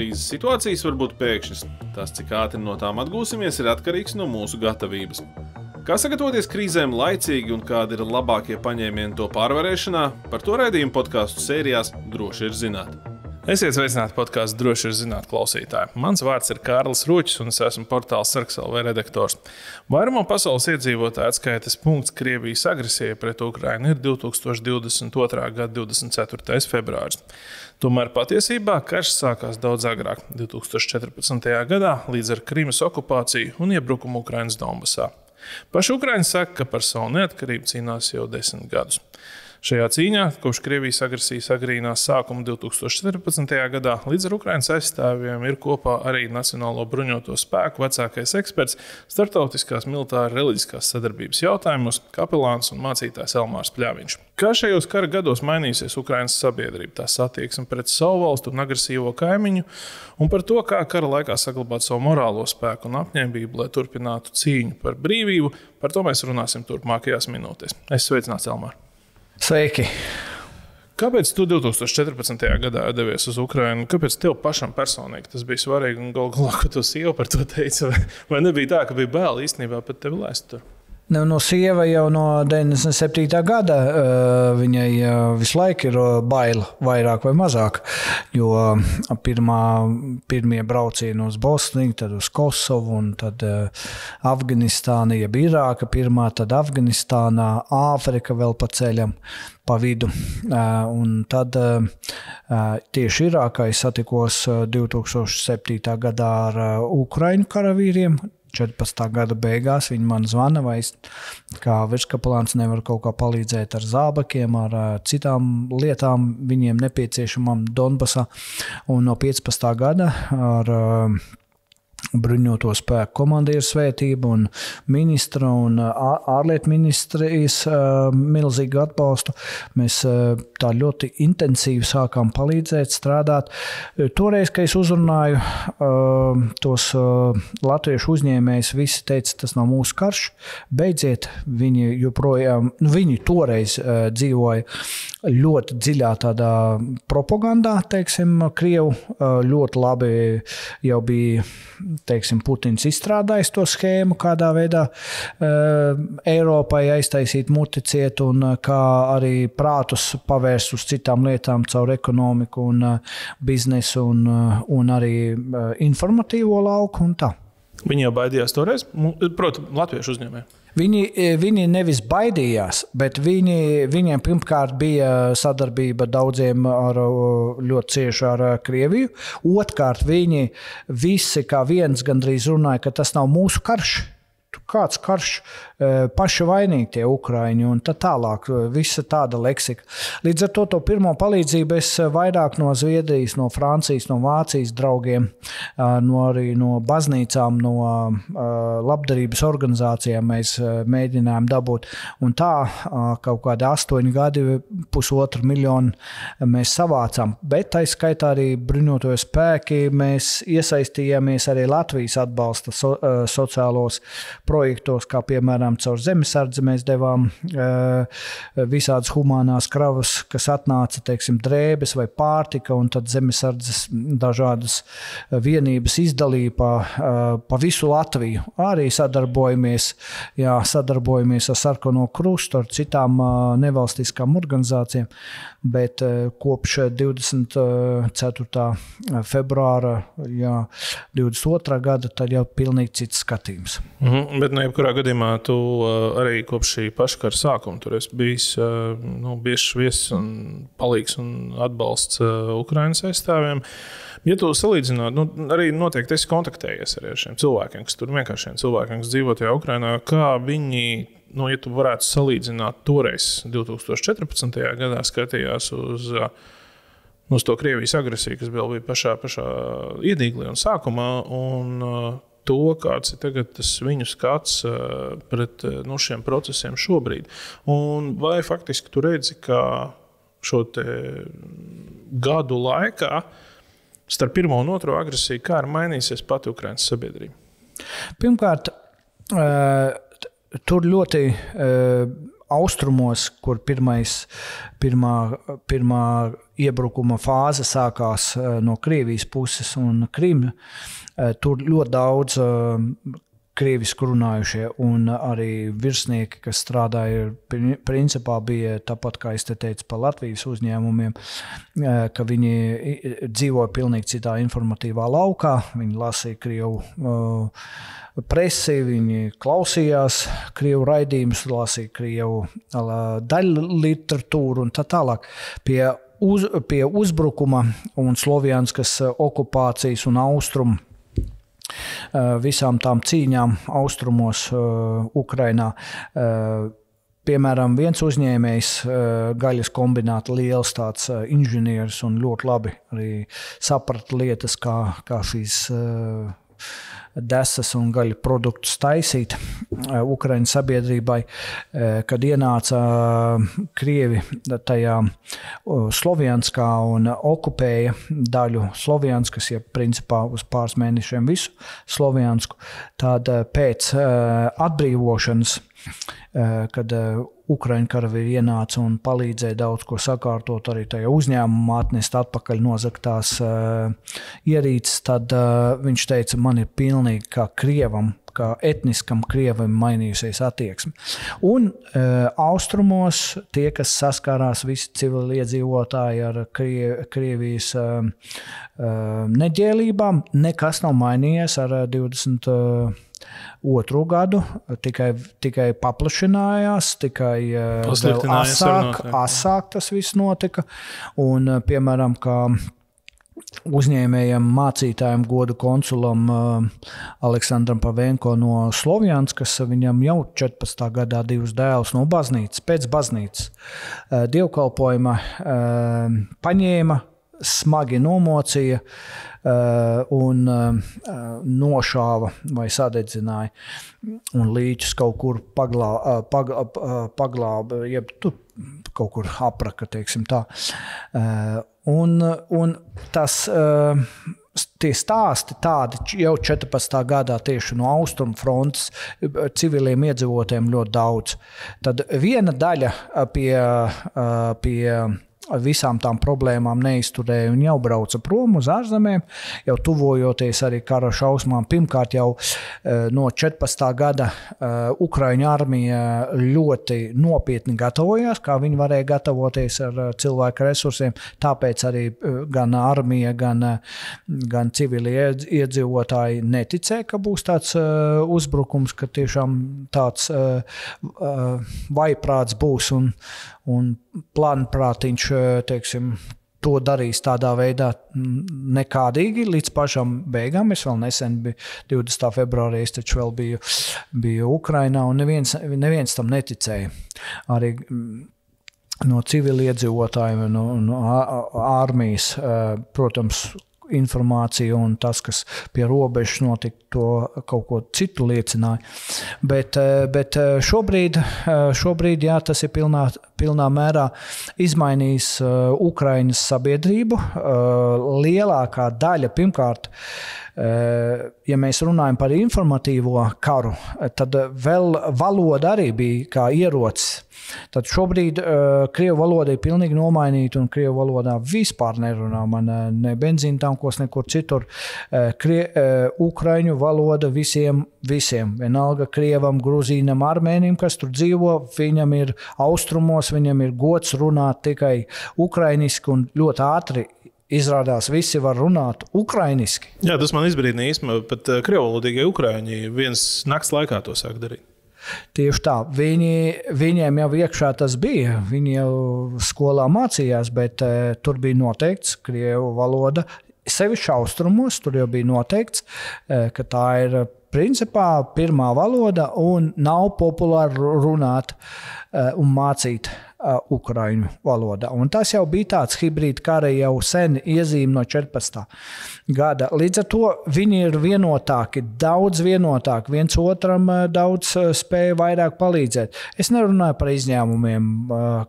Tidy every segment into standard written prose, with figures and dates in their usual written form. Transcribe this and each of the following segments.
krīzes situācijas var būt pēkšņas. Tas, cik ātri no tām atgūsimies, ir atkarīgs no mūsu gatavības. Kā sagatavoties krīzēm laicīgi un kādi ir labākie paņēmieni to pārvarēšanā, par to raidījumu podcastu sērijās Droši ir zināt. Esiet sveicināti podkāstu Droši ir zināt klausītāji. Mans vārds ir Kārlis Ruķis un es esmu portāla Sarks.lv redaktors. Vairumam pasaules iedzīvotāju atskaites punkts Krievijas agresijai pret Ukrainu ir 2022. gada 24. februāris. Tomēr patiesībā karš sākās daudz agrāk, 2014. gadā, līdz ar Krimas okupāciju un iebrukumu Ukrainas Donbasā. Paši Ukraiņi saka, ka par savu neatkarību cīnās jau 10 gadus. Šajā cīņā, kopš Krievijas agresijas agrīnās sākuma 2014. gadā, līdz ar Ukrainas aizstāvjiem ir kopā arī Nacionālo bruņoto spēku vecākais eksperts starptautiskās militāra reliģiskās sadarbības jautājumos, kapelāns un mācītājs Elmārs Pļaviņš. Kā šajos kara gados mainīsies Ukrainas sabiedrība, tās attieksme pret savu valstu un agresīvo kaimiņu, un par to, kā kara laikā saglabāt savu morālo spēku un apņēmību, lai turpinātu cīņu par brīvību, par to mēs runāsim turpmākajās minūtēs. Es sveicināts, Elmār. Sveiki! Kāpēc tu 2014. gadā devies uz Ukrainu? Kāpēc tev pašam personīgi tas bija svarīgi un galu galā, ka tu sieva par to teica? Vai nebija tā, ka bija bail īstenībā pat tevi laist tur? No sieva jau no 97. gada viņai visu laiku ir baila, vairāk vai mazāk, jo pirmie braucieni uz Bosniju, tad uz Kosovu un tad Afganistāna, jeb Irāka pirmā, tad Afganistānā, Āfrika vēl pa ceļam, pa vidu. Un tad tieši Irākā es satikos 2007. gadā ar Ukraiņu karavīriem. 14. gada beigās viņi man zvana, vai es kā virskapelāns nevaru kaut kā palīdzēt ar zābakiem, ar citām lietām viņiem nepieciešamām Donbasā. Un no 15. gada ar bruņoto spēku komandieru svētību un ministra un ārlietu ministrijas milzīgu atbalstu. Mēs tā ļoti intensīvi sākām palīdzēt, strādāt. Toreiz, kad es uzrunāju tos latviešu uzņēmējus, visi teica, tas nav mūsu karš, beidziet. Viņi joprojām, viņi toreiz dzīvoja ļoti dziļā tādā propagandā, teiksim, Krievu. Ļoti labi jau bija, teiksim, Putins izstrādājis to schēmu, kādā veidā Eiropai aiztaisīt muticiet un kā arī prātus pavērst uz citām lietām caur ekonomiku un biznesu un arī informatīvo lauku un tā. Viņi jau baidījās toreiz? Protams, latviešu uzņēmēji. Viņi nevis baidījās, bet viņiem pirmkārt bija sadarbība daudziem ļoti cieši ar Krieviju. Otrkārt, viņi visi kā viens gandrīz runāja, ka tas nav mūsu karš. Kāds karš, paši vainīgi tie Ukraiņi un tā tālāk, visa tāda leksika. Līdz ar to pirmo palīdzību es vairāk no Zviedrijas, no Francijas, no Vācijas draugiem, arī no baznīcām, no labdarības organizācijām mēs mēģinājām dabūt. Un tā kaut kādi 8 gadi, 1,5 miljonu mēs savācām. Bet tā skaitā arī bruņoto spēki, mēs iesaistījāmies arī Latvijas atbalsta sociālos projektos, kā piemēram caur zemesardzi mēs devām visādas humānās kravas, kas atnāca, teiksim, drēbes vai pārtika, un tad zemesardzes dažādas vienības izdalīja pa visu Latviju. Arī sadarbojamies ar Sarkano Krustu, ar citām nevalstiskām organizācijām, bet kopš 24. februāra 22. gada tad jau pilnīgi cits skatījums. Bet jebkurā gadījumā tu arī kopš šī paša kara sākuma tur esi bijis biežs viesis un palīgs un atbalsts Ukrainas aizstāvjiem. Ja tu salīdzināt, arī noteikti esi kontaktējies arī ar šiem cilvēkiem, kas tur vienkāršiem cilvēkiem, kas dzīvo tajā Ukrainā, kā viņi, ja tu varētu salīdzināt toreiz 2014. gadā skatījās uz to Krievijas agresiju, kas bija pašā iedīglī un sākumā, un to, kāds ir tagad tas viņu skats pret šiem procesiem šobrīd. Un vai faktiski tu redzi, ka šo te gadu laikā starp pirmo un otro agresiju, kā ir mainīsies pati Ukrainas sabiedrība? Pirmkārt, tur ļoti austrumos, kur pirmā iebrukuma fāze sākās no Krievijas puses un Krima. Tur ļoti daudz krievisku runājušie un arī virsnieki, kas strādāja, principā bija tāpat, kā es te teicu par Latvijas uzņēmumiem, ka viņi dzīvoja pilnīgi citā informatīvā laukā, viņi lasīja krievu presi, viņi klausījās krievu raidījumus, lasīja krievu daļu literatūru un tā tālāk. Pie uzbrukuma un Slovjanskas okupācijas un austrumu visām tām cīņām austrumos Ukrainā. Piemēram, viens uzņēmējs, gaļas kombināta liels tāds inženieris un ļoti labi arī saprata lietas, kā šīs desas un gaļu produktus taisīt Ukrainas sabiedrībai, kad ienāca Krievi tajā Slovjanskā un okupēja daļu Slovjanskas, ja principā uz pāris mēnešiem visu Slovjansku, tad pēc atbrīvošanas, kad Ukraiņu karavīri ienāca un palīdzēja daudz ko sakārtot, arī tajā uzņēmumā atnest atpakaļ nozagtās ierīces, tad viņš teica, man ir pilnīgi kā krievam, kā etniskam krievam mainījusies attieksme. Un austrumos tie, kas saskārās visi civiliedzīvotāji ar Krievijas neģēlībām, nekas nav mainījies ar 22. gadu, tikai paplašinājās, tikai asāk tas viss notika. Un, piemēram, kā uzņēmējam, mācītājam, godu konsulam Aleksandram Pavenko no Slovjanskas, viņam jau 14. gadā 2 dēlus no baznīcas, pēc baznīcas dievkalpojuma paņēma, smagi nomocīja un nošāva vai sadedzināja un līķus kaut kur paglāba, jeb kaut kur apraka, teiksim tā. Un tas, tie stāsti tādi jau 14. gadā tieši no austrumu frontes civiliem iedzīvotājiem ļoti daudz. Tad viena daļa pie visām tām problēmām neizturēja un jau brauca prom uz ārzemēm, jau tuvojoties arī kara šausmām. Pirmkārt jau no 14. gada Ukraiņu armija ļoti nopietni gatavojās, kā viņi varēja gatavoties ar cilvēku resursiem, tāpēc arī gan armija, gan civili iedzīvotāji neticēja, ka būs tāds uzbrukums, ka tiešām tāds vaiprāts būs un plānprātiņš, teiksim, to darīs tādā veidā nekādīgi līdz pašam beigām. Es vēl nesen biju 20. februārī, es taču vēl biju Ukrainā, un neviens tam neticēja. Arī no civiliedzīvotājiem, no armijas, protams, informācija un tas, kas pie robežas notika, to kaut ko citu liecināja. Bet šobrīd, jā, tas ir pilnā mērā izmainījis Ukrainas sabiedrību. Lielākā daļa, pirmkārt, ja mēs runājam par informatīvo karu, tad vēl valoda arī bija kā ierocis. Tad šobrīd krievu valoda ir pilnīgi nomainīta un krievu valodā vispār nerunā man ne benzīntankos, nekur citur. Ukraiņu valoda visiem, vienalga krievam, gruzīnam, armēnim, kas tur dzīvo, viņam ir austrumos, viņam ir gods runāt tikai ukrainiski un ļoti ātri. Izrādās, visi var runāt ukrainiski. Jā, tas man izbrīdināja īstenībā, pat krievvalodīgie ukraiņi viens nakts laikā to sāk darīt. Tieši tā. Viņiem jau iekšā tas bija. Viņi jau skolā mācījās, bet tur bija noteikts krievu valoda. Sevišķi austrumos tur jau bija noteikts, ka tā ir principā pirmā valoda un nav populāri runāt un mācīt ukraiņu valodā. Un tas jau bija tāds hibrīd kara jau sen iezīme no 14. gada. Līdz ar to viņi ir vienotāki, daudz vienotāki, viens otram daudz spēja vairāk palīdzēt. Es nerunāju par izņēmumiem,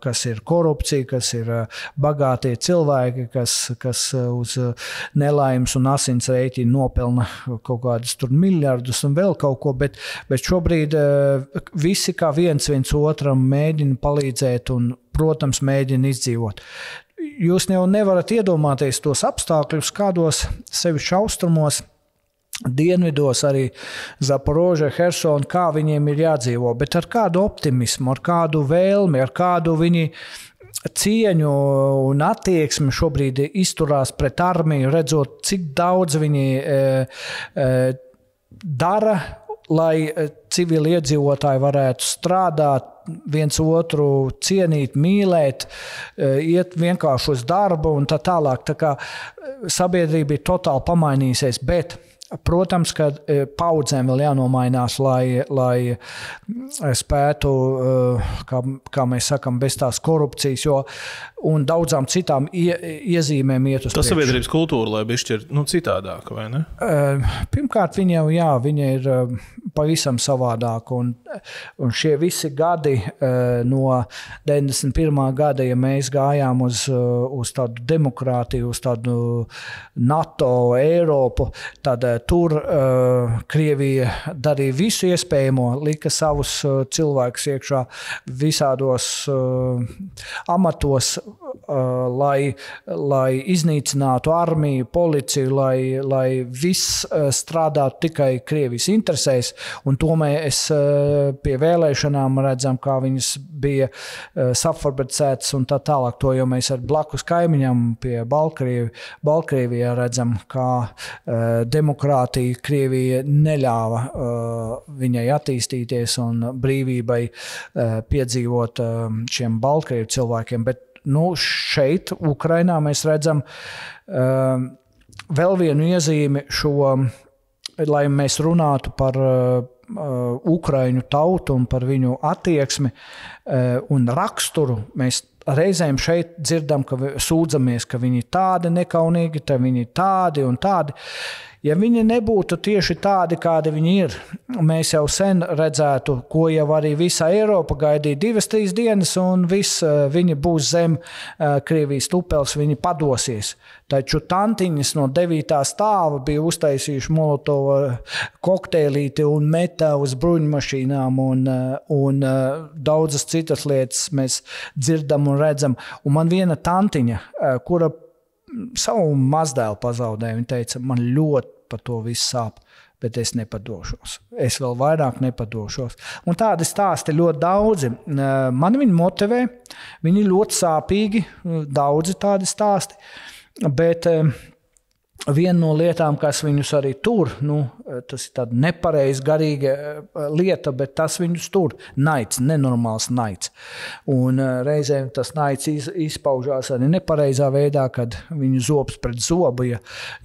kas ir korupcija, kas ir bagātie cilvēki, kas uz nelaimes un asins rēķinu nopelna kaut kādus tur miljardus un vēl kaut ko, bet šobrīd visi kā viens otram mēģina palīdzēt un, protams, mēģina izdzīvot. jūs jau nevarat iedomāties tos apstākļus, kādos sevišķi austrumos, dienvidos, arī Zaporoža, Hersona, kā viņiem ir jādzīvo, bet ar kādu optimismu, ar kādu vēlmi, ar kādu viņi cieņu un attieksmi šobrīd izturās pret armiju, redzot, cik daudz viņi dara, lai civili iedzīvotāji varētu strādāt, viens otru cienīt, mīlēt, iet vienkārši uz darbu un tā tālāk. Tā kā sabiedrība ir totāli pamainījusies, bet, protams, ka paudzēm vēl jānomainās, lai spētu, kā mēs sakam, bez tās korupcijas, un daudzām citām iezīmēm iet uz priekšu. Tas sabiedrības kultūra, lai bišķi ir citādāka, vai ne? Pirmkārt, viņa ir pavisam savādāka, un šie visi gadi no 91. gada, ja mēs gājām uz tādu demokrātiju, uz tādu NATO, Eiropu, tad tur Krievija darīja visu iespējamo, lika savus cilvēkus iekšā visādos amatos, lai iznīcinātu armiju, policiju, lai viss strādātu tikai Krievijas interesēs, un to mēs pie vēlēšanām redzam, kā viņas bija safabricētas un tā tālāk. To jau mēs ar blakus kaimiņam pie Baltkrievijā redzam, kā demokrātija Krievija neļāva viņai attīstīties un brīvībai piedzīvot šiem Baltkrievu cilvēkiem, bet šeit, Ukrainā, mēs redzam vēl vienu iezīmi lai mēs runātu par Ukraiņu tautu un par viņu attieksmi un raksturu. Mēs reizēm šeit dzirdam, ka sūdzamies, ka viņi tādi nekaunīgi, te viņi tādi un tādi. Ja viņi nebūtu tieši tādi, kādi viņi ir, mēs jau sen redzētu, ko jau arī visa Eiropa gaidīja 2-3 dienas, un viņi būs zem Krievijas tupels, viņi padosies. Taču tantiņas no 9. stāva bija uztaisījuši Molotova kokteilīti un meta uz bruņmašīnām, un daudzas citas lietas mēs dzirdam un redzam. Un man viena tantiņa, kura savu mazdēlu pazaudēju. Viņa teica, man ļoti par to viss sāp, bet es nepadošos. Es vēl vairāk nepadošos. Un tādi stāsti ļoti daudzi. Man viņi motivē, viņi ļoti sāpīgi, daudzi tādi stāsti, bet viena no lietām, kas viņus arī tur, tas ir tāda nepareiza garīga lieta, bet tas viņus tur naids, nenormāls naids. Un reizēm tas naids izpaužās arī nepareizā veidā, kad viņi zobs pret zobu.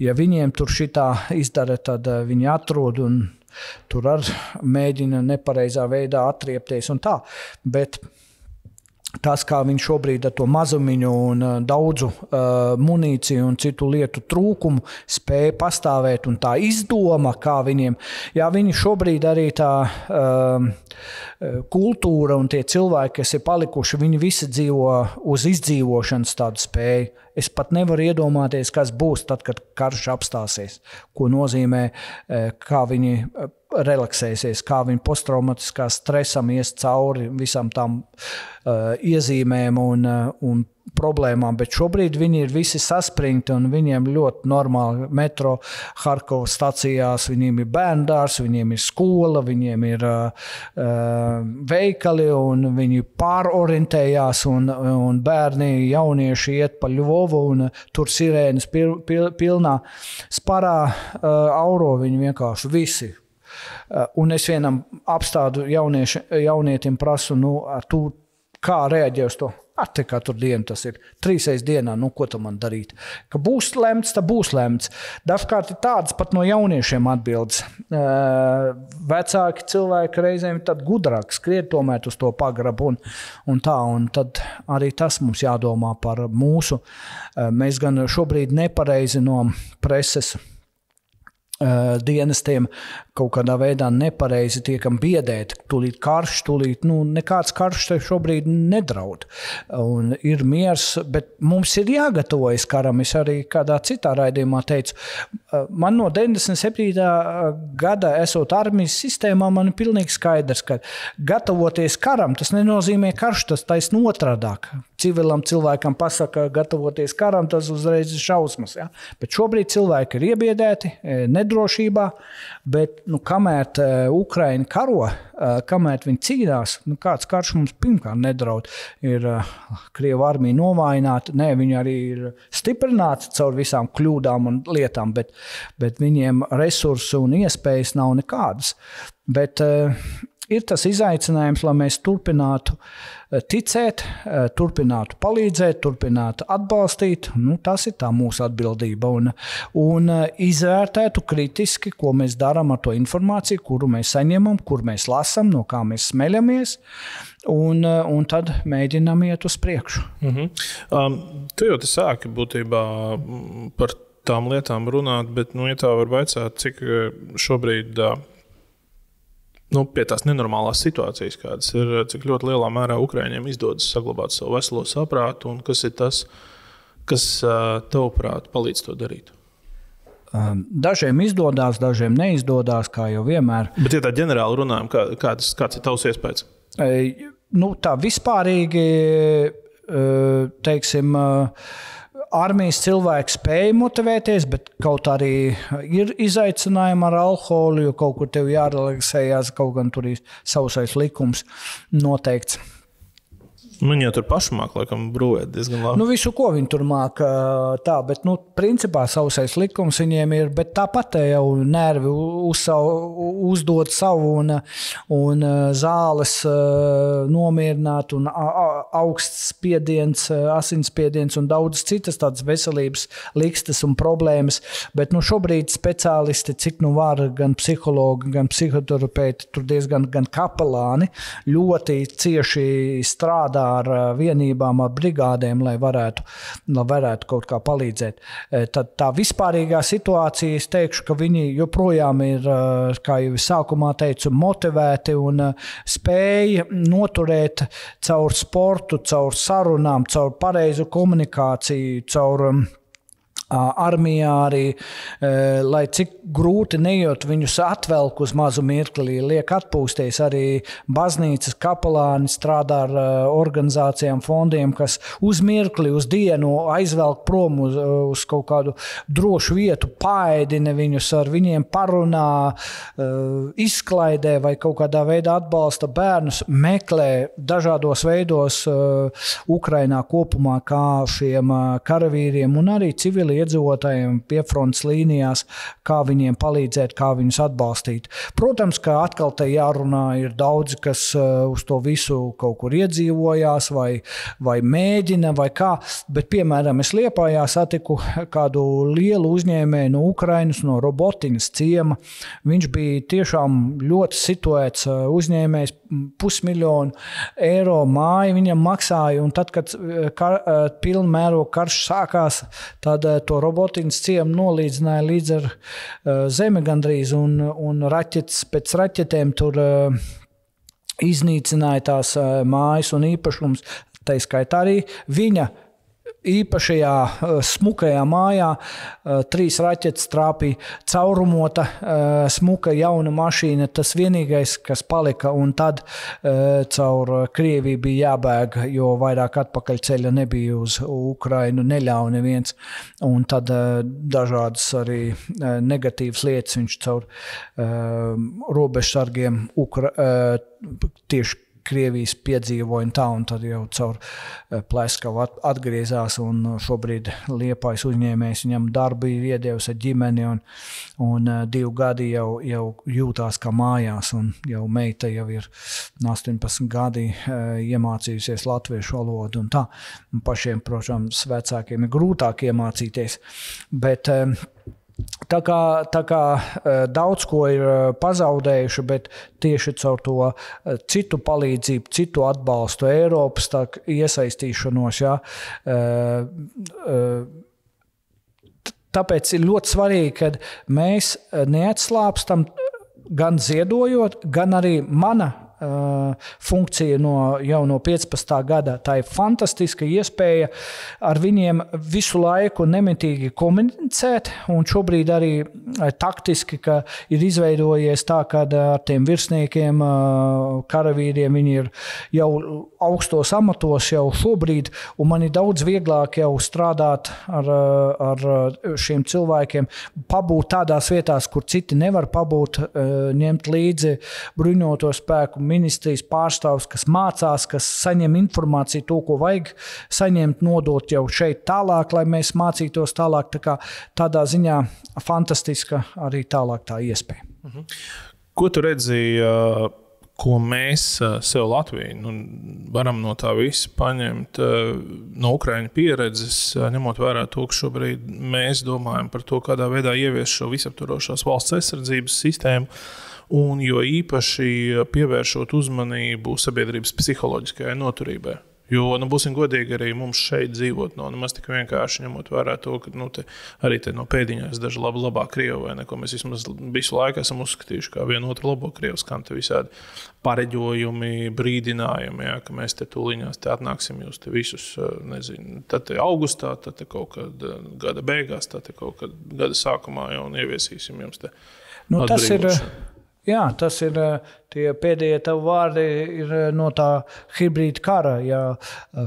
Ja viņiem tur šitā izdara, tad viņi atrod un tur mēģina nepareizā veidā atriepties un tā. Bet tas, kā viņi šobrīd ar to mazumiņu un daudzu munīciju un citu lietu trūkumu spēja pastāvēt un tā izdoma, kā viņiem, viņi šobrīd arī tā kultūra un tie cilvēki, kas ir palikuši, viņi visi dzīvo uz izdzīvošanas tādu spēju. Es pat nevaru iedomāties, kas būs tad, kad karš apstāsies, ko nozīmē, kā viņi relaksēsies, kā viņi posttraumatiskā stresam ies cauri visam tām iezīmēm un problēmām, bet šobrīd viņi ir visi saspringti un viņiem ļoti normāli metro Harkovas stacijās, viņiem ir bērndārs, viņiem ir skola, viņiem ir veikali un viņi pārorientējās un bērni, jaunieši iet pa Ļovu un tur sirēnas pilnā sparā auro viņi vienkārši visi. Un es vienam apstādu jaunietim prasu, tu kā reaģē uz to? Te katru dienu tas ir 3 dienā, ko tu man darīt? Ka būs lemts, tad būs lemts. Dažkārt ir tādas pat no jauniešiem atbildes. Vecāki cilvēki reizēm tad gudrāk skriet tomēr uz to pagrabu un tā, un tad arī tas mums jādomā par mūsu. Mēs gan šobrīd nepareizi no preses dienestiem kaut kādā veidā nepareizi tiekam biedēt. Tūlīt karš, nekāds karš te šobrīd nedraud. Un ir miers, bet mums ir jāgatavojas karam. Es arī kādā citā raidījumā teicu, man no 97. gada esot armijas sistēmā, man ir pilnīgi skaidrs, ka gatavoties karam, tas nenozīmē karš, tas taisn otrādāk. civilam cilvēkam pasaka gatavoties karam, tas uzreiz ir šausmas. Ja? Bet šobrīd cilvēki ir iebiedēti, nedrošībā, bet kamēr Ukraina karo, kamēr viņi cīnās, kāds karš mums pirmkārt nedraud, ir Krieva armija novājināta, viņi arī ir stiprināti caur visām kļūdām un lietām, bet viņiem resursu un iespējas nav nekādas. Bet ir tas izaicinājums, lai mēs turpinātu ticēt, turpinātu palīdzēt, turpinātu atbalstīt. Tas ir tā mūsu atbildība. Un izvērtētu kritiski, ko mēs darām ar to informāciju, kuru mēs saņemam, kur mēs lasām, no kā mēs smeļamies. Un tad mēģinām iet uz priekšu. Tu jau te sāki būtībā par tām lietām runāt, bet, ja tā var vaicāt, cik šobrīd pie tās nenormālās situācijas, kādas ir, cik ļoti lielā mērā Ukraiņiem izdodas saglabāt savu veselo saprātu, un kas ir tas, kas tavuprāt palīdz to darīt? Dažiem izdodas, dažiem neizdodas, kā jau vienmēr. Bet, ja tā ģenerāli runājam, kāds ir tavs iespējas? Tā vispārīgi, teiksim, armijas cilvēki spēja motivēties, bet kaut arī ir izaicinājumi ar alkoholu, jo kaut kur tev jārelaksējās, kaut gan tur ir sausais likums noteikts. Viņi jau tur paši māk, laikam, brūvēt diezgan labi. Visu, ko viņi tur māk, tā, bet, principā sausais likums viņiem ir, bet tāpat jau nervi uzdod savu un zāles nomierināt un augsts spiediens, asinsspiediens un daudz citas tādas veselības likstas un problēmas, bet, šobrīd speciālisti, cik var, gan psihologi, gan psihoterapeiti, tur diezgan gan kapelāni, ļoti cieši strādā ar vienībām, ar brigādēm, lai varētu kaut kā palīdzēt. Tad tā vispārīgā situācija, es teikšu, ka viņi joprojām ir, kā jau sākumā teicu, motivēti un spēja noturēt caur sportu, caur sarunām, caur pareizu komunikāciju, caur armijā arī, lai cik grūti nejot viņus atvelk uz mazu mirkli, liek atpūsties. Arī baznīcas kapelāni strādā ar organizācijām, fondiem, kas uz mirkli, uz dienu aizvelk prom uz kaut kādu drošu vietu, paēdina viņus, ar viņiem parunā, izklaidē vai kaut kādā veidā atbalsta bērnus, meklē dažādos veidos Ukrainā kopumā, kā šiem karavīriem un arī civili iedzīvotājiem pie frontes līnijās, kā viņiem palīdzēt, kā viņus atbalstīt. Protams, ka atkal te jārunā ir daudzi, kas uz to visu kaut kur iedzīvojās vai mēģina vai kā, bet, piemēram, es Liepājā satiku kādu lielu uzņēmēju no Ukrainas, no Robotinas ciema. Viņš bija tiešām ļoti situēts uzņēmējs, 500 000 eiro māju viņam maksāja, un tad, kad pilnmēroga karš sākās, tad to Robotinas ciemu nolīdzināja līdz ar zemi gandrīz, un raķetes pēc raķetēm tur iznīcināja tās mājas un īpašums. Tā skaitā arī viņa īpašajā smukajā mājā 3 raķetes trāpīja caurumota smuka jauna mašīna, tas vienīgais, kas palika, un tad caur Krieviju bija jābēg, jo vairāk atpakaļ ceļa nebija uz Ukrainu, neļauj neviens, un tad dažādas arī negatīvas lietas viņš caur robežsargiem tieši Krievijas piedzīvoja un tad jau caur Pleskavu atgriezās, un šobrīd Liepājas uzņēmējs viņam darbu ir iedevis ar ģimeni, un 2 gadi jau jūtās kā mājās, un jau meita jau ir 18 gadi iemācījusies latviešu valodu un tā. Un pašiem, protams, vecākiem ir grūtāk iemācīties, bet tā kā daudz ko ir pazaudējuši, bet tieši caur to citu palīdzību, citu atbalstu, Eiropas iesaistīšanos, tāpēc ir ļoti svarīgi, ka mēs neatslāpstam gan ziedojot, gan arī mana funkcija jau no 15. gada. Tā ir fantastiska iespēja ar viņiem visu laiku nemitīgi komunicēt, un šobrīd arī taktiski, ka ir izveidojies tā, ka ar tiem virsniekiem, karavīriem, viņi ir jau augstos amatos jau šobrīd, un man ir daudz vieglāk jau strādāt ar šiem cilvēkiem, pabūt tādās vietās, kur citi nevar pabūt, ņemt līdzi bruņoto spēku ministrijas pārstāvs, kas mācās, kas saņem informāciju, to, ko vajag saņemt, nodot jau šeit tālāk, lai mēs mācītos tālāk. Tādā ziņā fantastiska arī tālāk tā iespēja. Ko tu redzēji, ko mēs sev Latviju varam no tā visa paņemt no Ukraiņu pieredzes, ņemot vērā to, ka šobrīd mēs domājam par to, kādā veidā ievies šo visaptvarošās valsts aizsardzības sistēmu, un jo īpaši pievēršot uzmanību sabiedrības psiholoģiskajai noturībai. Jo, būsim godīgi, arī mums šeit dzīvot nemaz tik vienkārši, ņemot vērā to, ka arī te no pēdiņās daži labā Krievu, vai ne, ko mēs vismaz visu laiku esam uzskatījuši kā vienu otru labo Krievu, skan te visādi pareģojumi, brīdinājumi, ka mēs te tūliņās te atnāksim jūs te visus, nezinu, tad te augustā, tad te kaut kad gada beigās, tad te kaut kad gada sākumā un ieviesīsim jums te atbrīvošanu. Tas ir tie pēdējie tavu vārdi ir no tā hibrīda kara,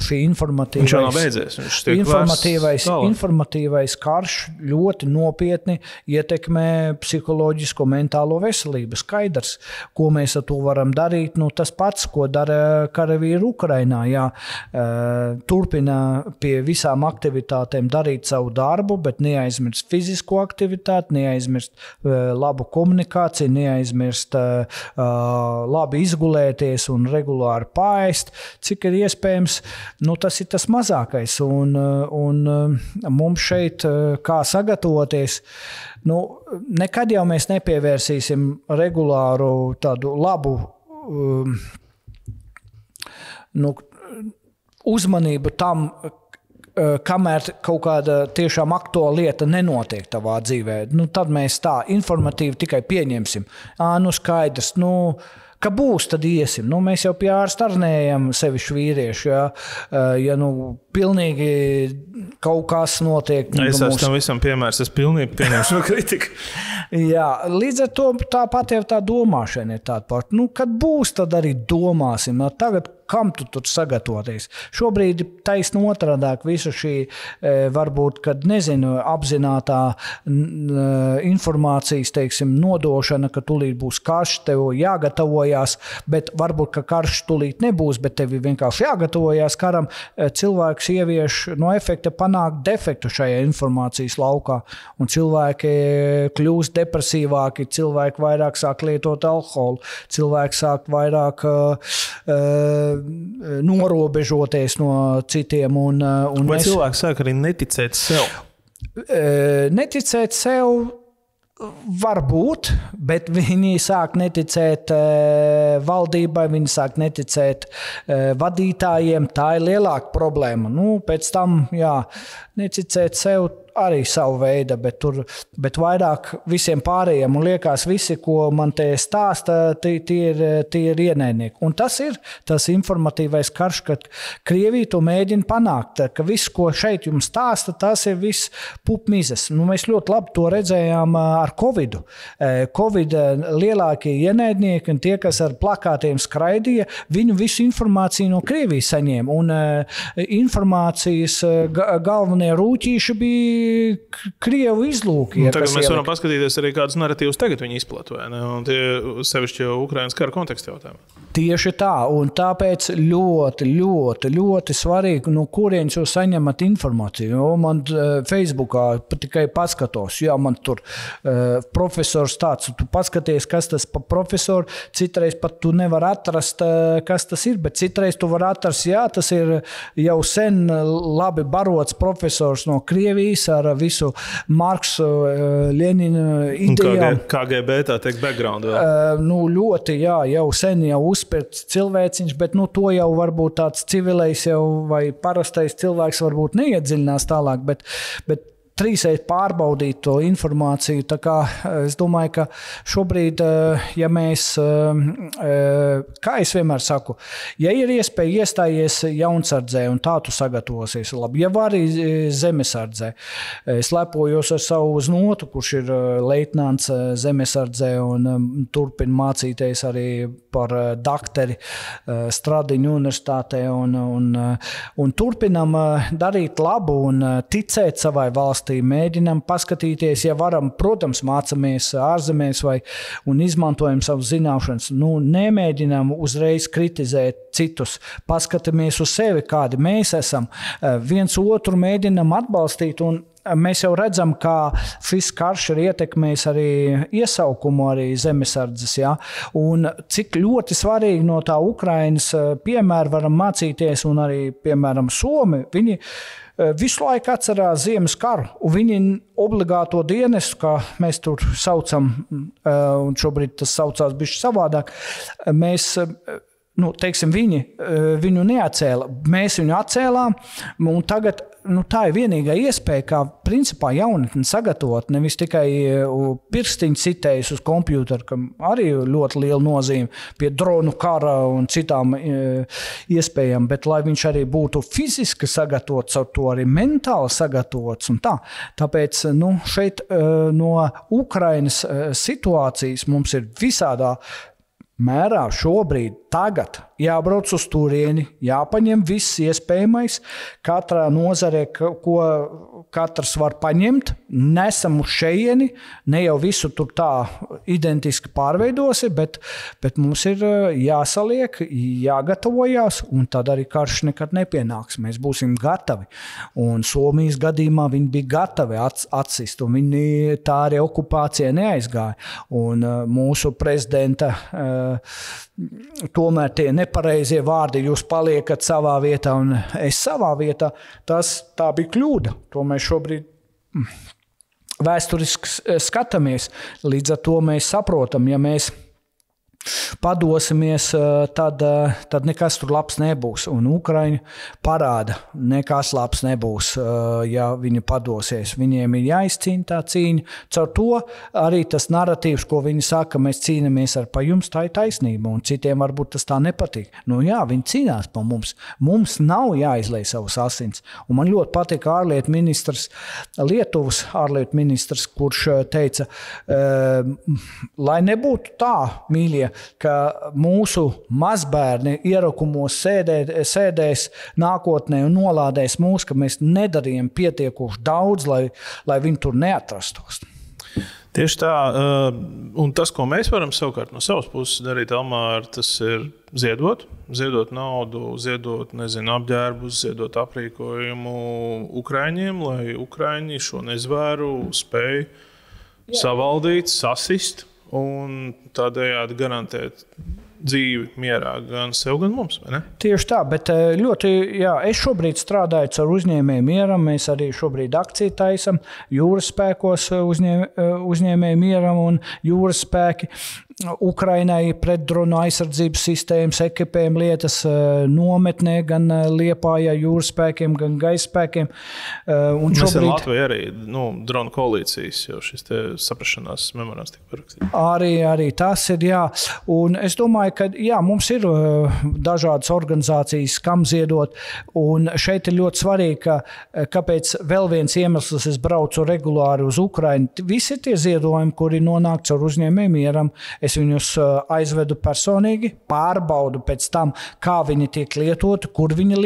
šī informatīvais karš ļoti nopietni ietekmē psiholoģisko mentālo veselību. Skaidrs, ko mēs ar to varam darīt, tas pats, ko dara karavīri Ukrainā. Turpina pie visām aktivitātēm darīt savu darbu, bet neaizmirst fizisko aktivitāti, neaizmirst labu komunikāciju, neaizmirst labi izgulēties un regulāri paēst, cik ir iespējams, tas ir tas mazākais. Un mums šeit, kā sagatavoties, nekad jau mēs nepievērsīsim regulāru tādu labu uzmanību tam, kamēr kaut kāda tiešām aktuāla lieta nenotiek tavā dzīvē. Tad mēs tā informatīvi tikai pieņemsim. Skaidrs, ka būs, tad iesim. Mēs jau pie ārsta arnējam sevišķi vīrieši. Ja pilnīgi kaut kas notiek. Es esmu tam visam piemērs, es pilnīgi pieņemšu kritiku. Līdz ar to tāpat jau tā domāšana ir tāda pat. Kad būs, tad arī domāsim. Tagad kam tu tur sagatavoties? Šobrīd taisni otrādāk visu šī, varbūt, kad nezinu, apzinātā informācijas, nodošana, ka tulīt būs karš, tev jāgatavojās, bet varbūt, ka karš tulīt nebūs, bet tev vienkārši jāgatavojās karam, cilvēks ievieš no efekta panākt defektu šajā informācijas laukā, un cilvēki kļūst depresīvāki, cilvēki vairāk sāk lietot alkoholu, cilvēki sāk vairāk norobežoties no citiem. Vai cilvēki sāk arī neticēt sev? Neticēt sev varbūt, bet viņi sāk neticēt valdībai, viņi sāk neticēt vadītājiem. Tā ir lielāka problēma. Pēc tam, neticēt sev arī savu veidu, bet vairāk visiem pārējiem. Un liekas, visi, ko man te stāsta, tie ir ienaidnieki. Un tas ir tas informatīvais karš, kad Krievija to mēģina panākt, ka viss, ko šeit jums stāsta, tas ir viss pupmizes. Mēs ļoti labi to redzējām ar Covidu. Covid lielākie ienaidnieki un tie, kas ar plakātiem skraidīja, viņu visu informāciju no Krievijas saņēma. Un informācijas galvenie rūķīši bija Krievu izlūki. Tagad mēs varam paskatīties arī kādus naratīvus tagad viņi izplato, vai ne? Un tie sevišķi jau Ukrainas kara konteksta jautājumi. Tieši tā, un tāpēc ļoti, ļoti, ļoti svarīgi, no kurienes jūs saņemat informāciju. Man Facebookā tikai paskatos, man tur profesors tāds, tu paskaties, kas tas pa profesoru, citreiz pat tu nevar atrast, kas tas ir, bet citreiz tu var atrast, tas ir jau sen labi barots profesors no Krievijas ar visu Marksu, Ļeņinu idejām. KGB, tā teikt, background vēl. Ļoti, jau sen jau uzspērts cilvēciņš, bet to jau varbūt tāds civilais jau vai parastais cilvēks varbūt neiedziļinās tālāk, bet trīsreiz pārbaudīt to informāciju. Tā kā es domāju, ka šobrīd, ja mēs, kā es vienmēr saku, ja ir iespēja iestājies jaunsardzē un tā tu sagatavosies labi, ja var arī zemesardzē. Es lepojos ar savu znotu, kurš ir leitnants zemesardzē un turpina mācīties arī par dakteri Stradiņu universitātē un turpinam darīt labu un ticēt savai valstī, mēģinam paskatīties, ja varam, protams, mācamies ārzemēs un izmantojam savas zināšanas. Nemēģinam uzreiz kritizēt citus, paskatāmies uz sevi, kādi mēs esam, viens otru mēģinam atbalstīt un mēs jau redzam, kā šis karš ir ietekmējis arī iesaukumu arī zemesardzes, ja? Un cik ļoti svarīgi no tā Ukrainas piemēra varam mācīties un arī, piemēram, Somi, viņi visu laiku atcerās ziemas karu, un viņi obligāto dienestu, kā mēs tur saucam, un šobrīd tas saucās bišķi savādāk, mēs teiksim, viņu neatcēla. Mēs viņu atcēlām, un tagad tā ir vienīgā iespēja, kā principā jaunatni sagatavot, nevis tikai pirkstiņu citējus uz kompjūteru, kam arī ļoti liela nozīme pie dronu kara un citām iespējām, bet lai viņš arī būtu fiziski sagatavots, ar to arī mentāli sagatavots un tā. Tāpēc šeit no Ukrainas situācijas mums ir visādā mērā šobrīd, tagad jābrauc uz turieni, jāpaņem viss iespējamais, katrā nozarē, ko katrs var paņemt, nesam uz šeieni, ne jau visu tur tā identiski pārveidosi, bet mums ir jāsaliek, jāgatavojās, un tad arī karš nekad nepienāks. Mēs būsim gatavi. Un Somijas gadījumā viņi bija gatavi atsist, un viņi tā arī okupācija neaizgāja. Un mūsu prezidenta tomēr tie nepareizie vārdi, jūs paliekat savā vietā un es savā vietā, tā bija kļūda. To mēs šobrīd vēsturiski skatāmies. Līdz ar to mēs saprotam, ja mēs padosimies, tad nekas tur labs nebūs. Un Ukraiņi parāda, nekas labs nebūs, ja viņi padosies. Viņiem ir jāizcīna tā cīņa. Caur to arī tas narratīvs, ko viņi saka, mēs cīnamies pa jums, tā ir taisnība, un citiem varbūt tas tā nepatīk. Jā, viņi cīnās pa mums. Mums nav jāizlej savus asins. Un man ļoti patika ārlietu ministrs, Lietuvas ārlietu ministrs, kurš teica, lai nebūtu tā, mīļie, ka mūsu mazbērni ierakumos sēdēs nākotnē un nolādēs mūs, ka mēs nedarījām pietiekoši daudz, lai viņi tur neatrastos. Tieši tā, un tas, ko mēs varam savukārt no savas puses darīt, Elmār, tas ir ziedot naudu, ziedot, apģērbus, ziedot aprīkojumu Ukraiņiem, lai Ukraiņi šo nezvēru spēj savaldīt, sasist un tādējādi garantēt dzīvi mierā gan sev, gan mums, vai ne? Tieši tā, bet ļoti, es šobrīd strādāju ar uzņēmēju mieram, mēs arī šobrīd akciju taisam, jūras spēkos uzņēmēju mieram un jūras spēki. Ukrainai pretdronu aizsardzības sistēmas, ekipējuma lietas nometnē, gan Liepājā jūras spēkiem, gan gaisa spēkiem. Un mēs ar Latviju arī dronu koalīcijas, jo šis te saprašanās memorands tika parakstīts. Arī tas ir, jā. Un es domāju, ka mums ir dažādas organizācijas, kam ziedot, un šeit ir ļoti svarīgi, kāpēc vēl viens iemesls es braucu regulāri uz Ukrainu. Visi tie ziedojumi, kuri nonāk caur uzņēmēju mieram, es viņus aizvedu personīgi, pārbaudu pēc tam, kā viņi tiek lietoti, kur viņi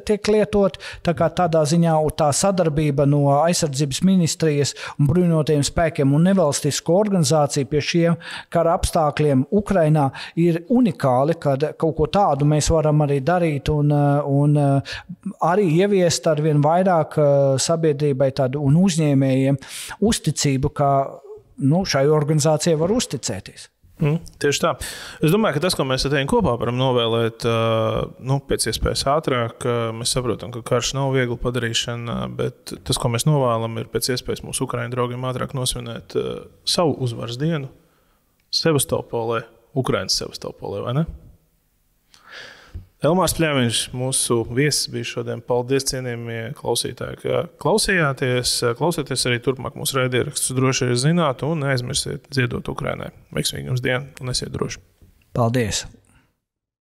tiek lietoti. Tādā ziņā tā sadarbība no aizsardzības ministrijas un bruņotajiem spēkiem un nevalstisko organizāciju pie šiem kara apstākļiem Ukrainā ir unikāli, kad kaut ko tādu mēs varam arī darīt un arī ieviest ar vien vairāk sabiedrībai tādu un uzņēmējiem uzticību, ka šai organizācijai var uzticēties. Tieši tā. Es domāju, ka tas, ko mēs ar tevi kopā varam novēlēt, pēc iespējas ātrāk, mēs saprotam, ka karš nav viegli padarīšana, bet tas, ko mēs novēlam, ir pēc iespējas mūsu Ukraiņu draugiem ātrāk nosvinēt savu uzvaras dienu Sevastopolē, Ukrainas Sevastopolē, vai ne? Elmārs Pļaviņš, mūsu viesis bija šodien. Paldies, cienījamie klausītāji, ka klausījāties. Klausieties arī turpmāk mūsu raidierakstus. Droši arī zināt un neaizmirsiet ziedot Ukrainai. Veiksmīgi jums dienu un esiet droši. Paldies!